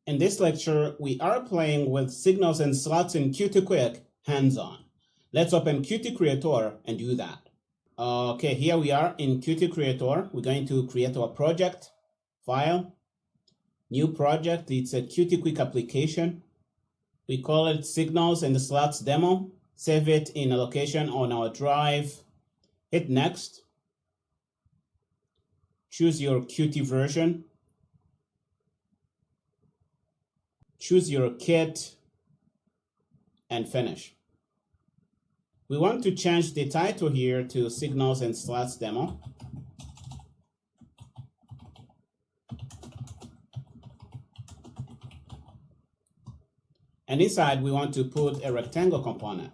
In this lecture, we are playing with signals and slots in Qt Quick hands-on. Let's open Qt Creator and do that. Okay, here we are in Qt Creator. We're going to create our project, file, new project. It's a Qt Quick application. We call it Signals and Slots Demo. Save it in a location on our drive. Hit Next. Choose your Qt version. Choose your kit and finish. We want to change the title here to Signals and Slots Demo. And inside we want to put a rectangle component.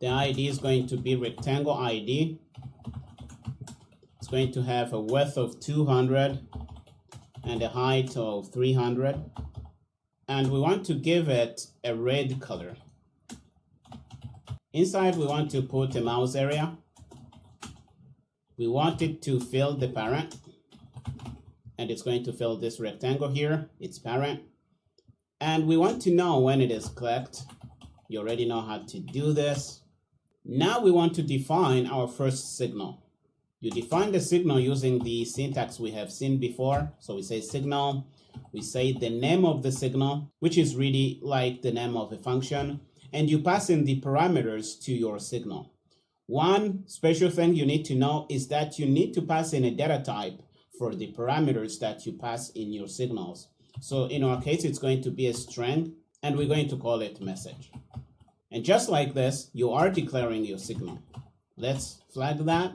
The ID is going to be rectangle ID. It's going to have a width of 200 and a height of 300. And we want to give it a red color. Inside, we want to put a mouse area. We want it to fill the parent. And it's going to fill this rectangle here, its parent. And we want to know when it is clicked. You already know how to do this. Now we want to define our first signal. You define the signal using the syntax we have seen before. So we say signal. We say the name of the signal, which is really like the name of a function, and you pass in the parameters to your signal. One special thing you need to know is that you need to pass in a data type for the parameters that you pass in your signals. So in our case, it's going to be a string, and we're going to call it message. And just like this, you are declaring your signal. Let's flag that.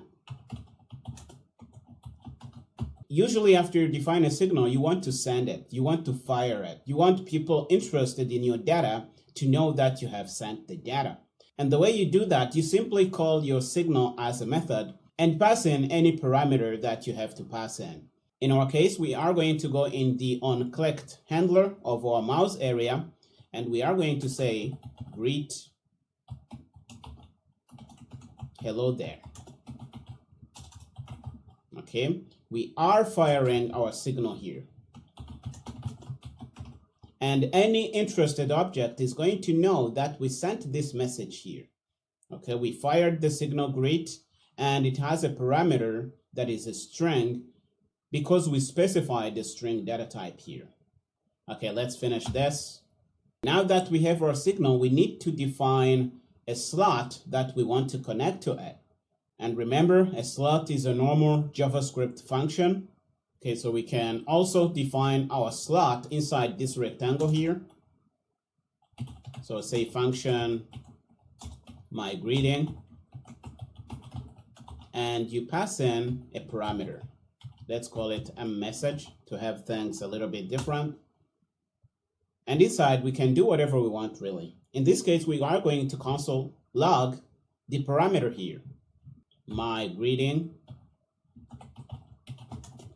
Usually after you define a signal, you want to send it, you want to fire it. You want people interested in your data to know that you have sent the data. And the way you do that, you simply call your signal as a method and pass in any parameter that you have to pass in. In our case, we are going to go in the onClicked handler of our mouse area, and we are going to say greet hello there. Okay. We are firing our signal here. And any interested object is going to know that we sent this message here. Okay, we fired the signal greet, and it has a parameter that is a string because we specified the string data type here. Okay, let's finish this. Now that we have our signal, we need to define a slot that we want to connect to it. And remember, a slot is a normal JavaScript function. Okay, so we can also define our slot inside this rectangle here. So say function myGreeting, and you pass in a parameter. Let's call it a message to have things a little bit different. And inside we can do whatever we want really. In this case, we are going to console log the parameter here. myGreeting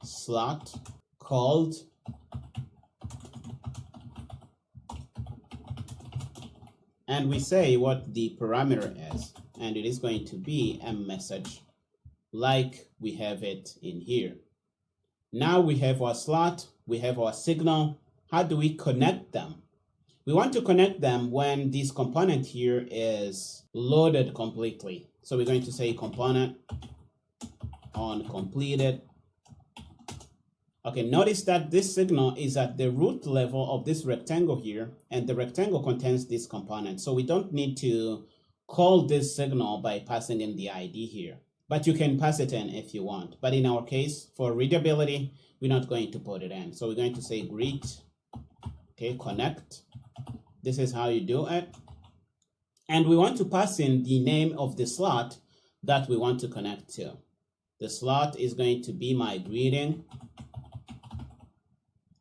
slot called and we say what the parameter is, and it is going to be a message like we have it in here. Now we have our slot, we have our signal. How do we connect them? We want to connect them when this component here is loaded completely. So we're going to say component on completed. Okay, notice that this signal is at the root level of this rectangle here, and the rectangle contains this component. So we don't need to call this signal by passing in the ID here, but you can pass it in if you want. But in our case, for readability, we're not going to put it in. So we're going to say greet, okay, connect. This is how you do it. And we want to pass in the name of the slot that we want to connect to. The slot is going to be myGreeting.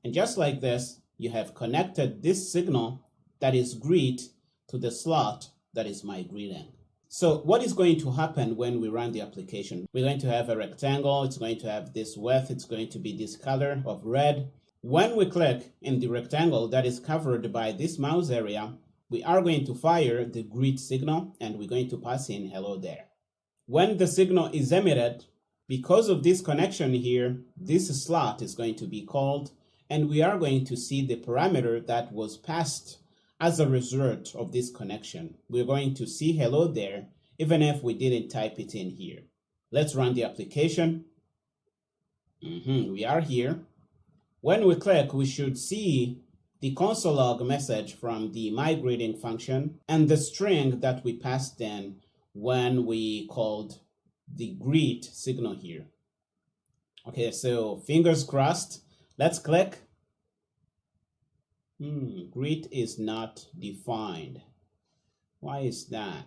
And just like this, you have connected this signal that is greet to the slot that is myGreeting. So what is going to happen when we run the application? We're going to have a rectangle. It's going to have this width. It's going to be this color of red. When we click in the rectangle that is covered by this mouse area, we are going to fire the greet signal, and we're going to pass in hello there. When the signal is emitted, because of this connection here, this slot is going to be called, and we are going to see the parameter that was passed as a result of this connection. We're going to see hello there, even if we didn't type it in here. Let's run the application. We are here. When we click, we should see the console log message from the migrating function and the string that we passed in when we called the greet signal here. Okay, so fingers crossed. Let's click. Greet is not defined. Why is that?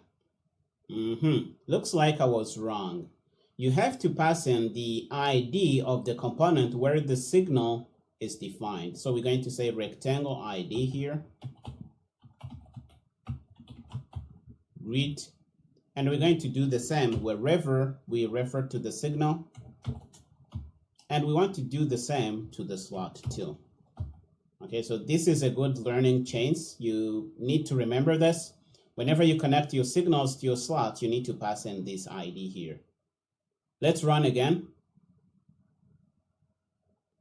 Looks like I was wrong. You have to pass in the ID of the component where the signal is defined. So we're going to say rectangle ID here. Greet. And we're going to do the same wherever we refer to the signal. And we want to do the same to the slot too. Okay, so this is a good learning chain. You need to remember this. Whenever you connect your signals to your slot, you need to pass in this ID here. Let's run again.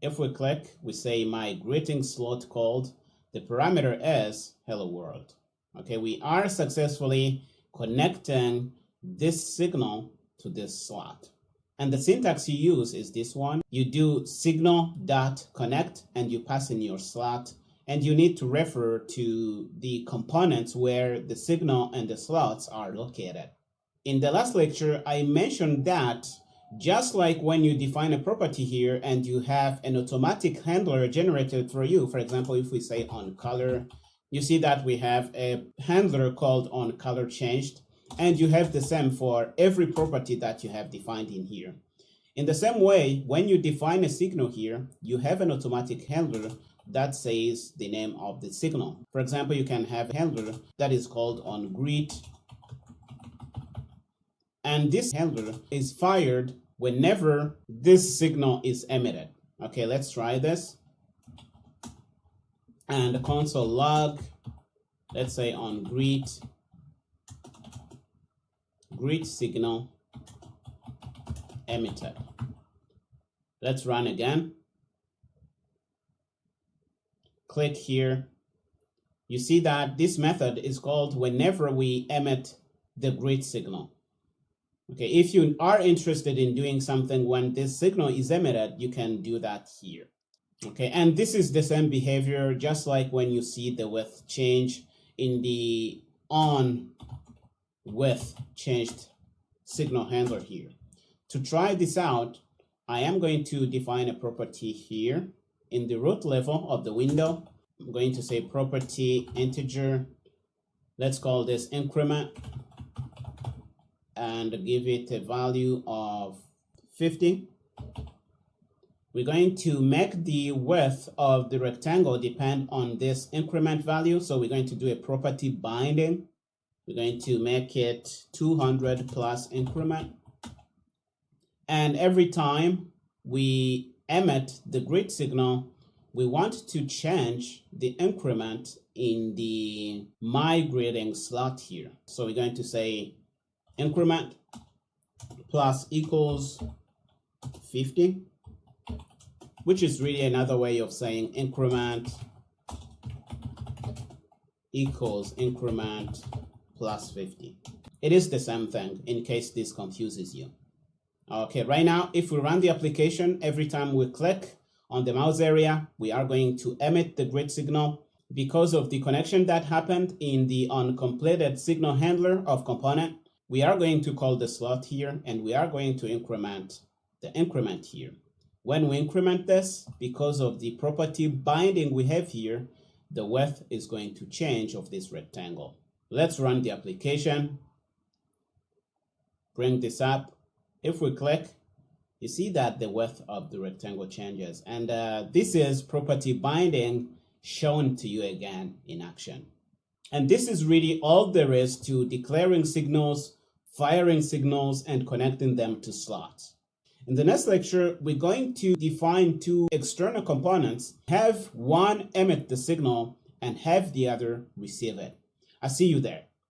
If we click, we say my greeting slot called. The parameter is hello world. Okay, we are successfully connecting this signal to this slot. And the syntax you use is this one. You do signal.connect and you pass in your slot, and you need to refer to the components where the signal and the slots are located. In the last lecture, I mentioned that just like when you define a property here and you have an automatic handler generated for you, for example, if we say on color, you see that we have a handler called on color changed. And you have the same for every property that you have defined in here. In the same way, when you define a signal here, you have an automatic handler that says the name of the signal. For example, you can have a handler that is called on greet. And this handler is fired whenever this signal is emitted. Okay, let's try this. And the console log, let's say on greet signal emitted. Let's run again. Click here. You see that this method is called whenever we emit the greet signal. Okay, if you are interested in doing something when this signal is emitted, you can do that here. Okay, and this is the same behavior, just like when you see the width change in the on with changed signal handler here. To try this out, I am going to define a property here in the root level of the window. I'm going to say property integer. Let's call this increment and give it a value of 50. We're going to make the width of the rectangle depend on this increment value. So we're going to do a property binding. We're going to make it 200 plus increment. And every time we emit the greet signal, we want to change the increment in the migrating slot here. So we're going to say increment plus equals 50, which is really another way of saying increment equals increment plus 50. It is the same thing in case this confuses you. Okay, right now, if we run the application, every time we click on the mouse area, we are going to emit the greet signal. Because of the connection that happened in the uncompleted signal handler of component, we are going to call the slot here and we are going to increment the increment here. When we increment this, because of the property binding we have here, the width is going to change of this rectangle. Let's run the application. Bring this up. If we click, you see that the width of the rectangle changes. And this is property binding shown to you again in action. And this is really all there is to declaring signals, firing signals, and connecting them to slots. In the next lecture, we're going to define two external components, have one emit the signal and have the other receive it. I'll see you there.